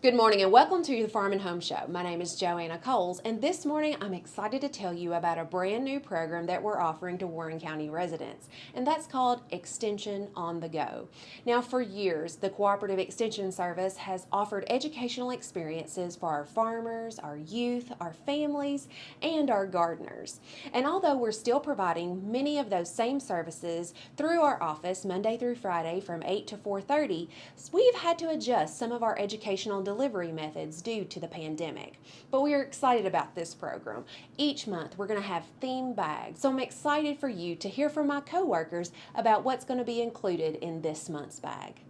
Good morning and welcome to the Farm and Home Show. My name is Joanna Coles, and this morning I'm excited to tell you about a brand new program that we're offering to Warren County residents, and that's called Extension on the Go. Now, for years, the Cooperative Extension Service has offered educational experiences for our farmers, our youth, our families, and our gardeners. And although we're still providing many of those same services through our office Monday through Friday from 8 to 4:30, we've had to adjust some of our educational delivery methods due to the pandemic. But we are excited about this program. Each month we're going to have theme bags. So I'm excited for you to hear from my coworkers about what's going to be included in this month's bag.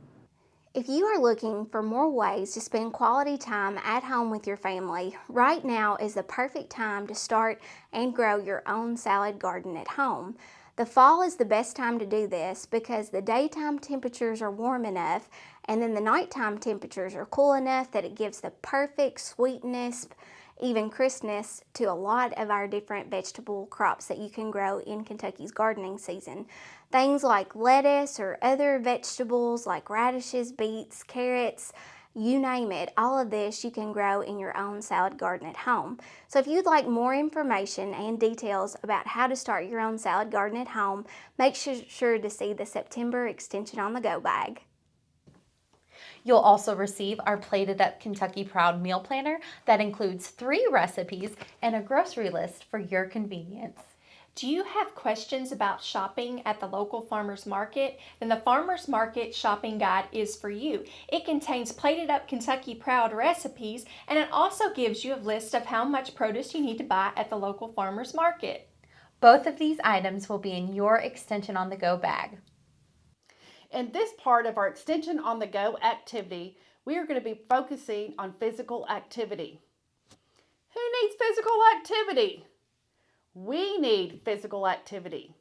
If you are looking for more ways to spend quality time at home with your family, right now is the perfect time to start and grow your own salad garden at home. The fall is the best time to do this because the daytime temperatures are warm enough and then the nighttime temperatures are cool enough that it gives the perfect sweetness, even crispness to a lot of our different vegetable crops that you can grow in Kentucky's gardening season. Things like lettuce or other vegetables like radishes, beets, carrots, you name it, all of this you can grow in your own salad garden at home. So if you'd like more information and details about how to start your own salad garden at home, make sure to see the September Extension on the Go bag. You'll also receive our Plated Up Kentucky Proud Meal Planner that includes 3 recipes and a grocery list for your convenience. Do you have questions about shopping at the local farmers market? Then the Farmers Market Shopping Guide is for you. It contains Plated Up Kentucky Proud recipes, and it also gives you a list of how much produce you need to buy at the local farmers market. Both of these items will be in your Extension on the Go bag. In this part of our Extension on the Go activity, we are going to be focusing on physical activity. Who needs physical activity? We need physical activity.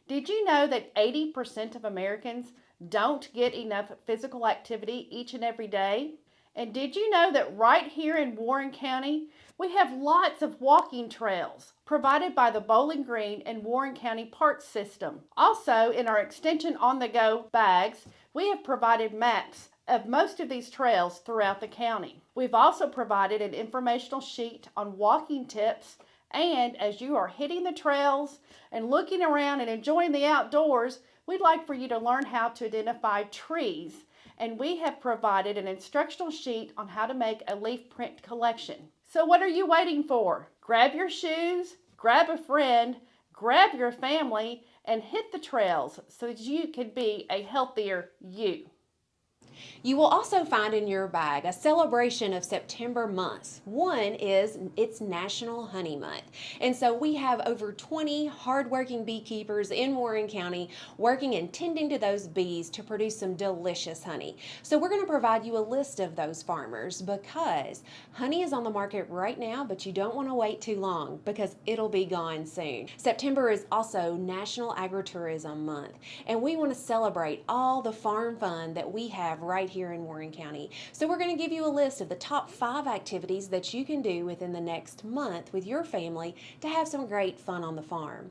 Did you know that 80% of Americans don't get enough physical activity each and every day? And did you know that right here in Warren County, we have lots of walking trails provided by the Bowling Green and Warren County Park System. Also, in our Extension on the Go bags, we have provided maps of most of these trails throughout the county. We've also provided an informational sheet on walking tips, and as you are hitting the trails and looking around and enjoying the outdoors, we'd like for you to learn how to identify trees. And we have provided an instructional sheet on how to make a leaf print collection. So what are you waiting for? Grab your shoes, grab a friend, grab your family, and hit the trails so that you can be a healthier you. You will also find in your bag a celebration of September months. One is it's National Honey Month. And so we have over 20 hardworking beekeepers in Warren County working and tending to those bees to produce some delicious honey. So we're going to provide you a list of those farmers because honey is on the market right now, but you don't want to wait too long because it'll be gone soon. September is also National Agritourism Month, and we want to celebrate all the farm fun that we have right here in Warren County. So we're going to give you a list of the top 5 activities that you can do within the next month with your family to have some great fun on the farm.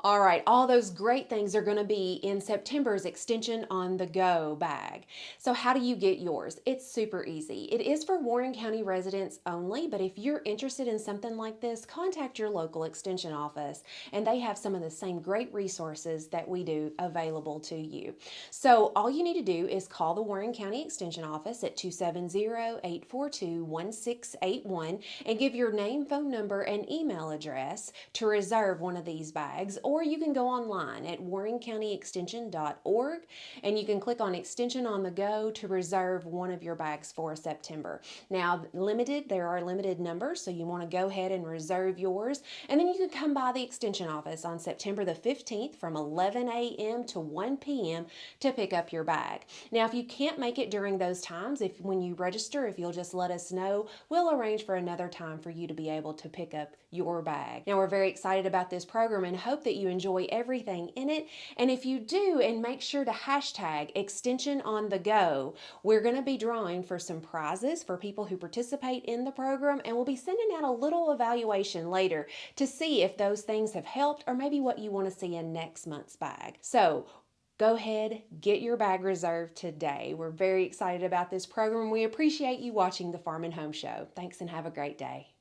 All right, all those great things are going to be in September's Extension on the Go bag. So how do you get yours? It's super easy. It is for Warren County residents only, but if you're interested in something like this, contact your local extension office, and they have some of the same great resources that we do available to you. So all you need to do is call the Warren County Extension office at 270-842-1681 and give your name, phone number, and email address to reserve one of these bags, or you can go online at warrencountyextension.org and you can click on Extension on the Go to reserve one of your bags for September. Now, there are limited numbers, so you want to go ahead and reserve yours, and then you can come by the Extension office on September the 15th from 11 a.m. to 1 p.m. to pick up your bag. Now, if you can't make it during those times, when you register, if you'll just let us know, we'll arrange for another time for you to be able to pick up your bag. Now, we're very excited about this program and hope that you enjoy everything in it. And if you do, and make sure to hashtag Extension on the Go, we're going to be drawing for some prizes for people who participate in the program, and we'll be sending out a little evaluation later to see if those things have helped or maybe what you want to see in next month's bag. So Go ahead, get your bag reserved today. We're very excited about this program. We appreciate you watching the Farm and Home Show. Thanks and have a great day.